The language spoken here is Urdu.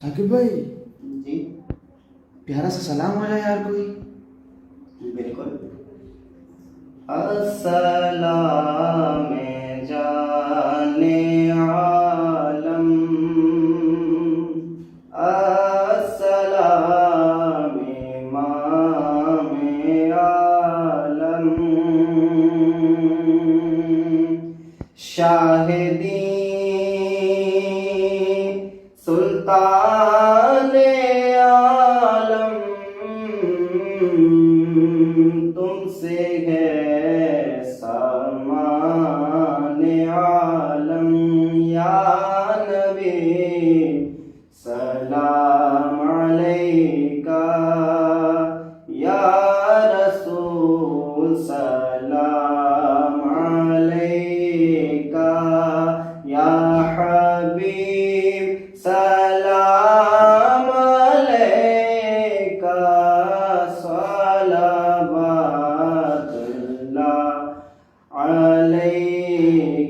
ثاقب بھائی جی پیارا سا سلام ہو جائے یار کوئی. بالکل. السلام جانے عالم، السلام امام عالم، شاہدین سلطان عالم، تم سے ہے سامان عالم. یا نبی سلام علیکہ، یا رسول سلام علیکہ، یا حبیب سلام علیکہ، صلوات اللہ علیکہ.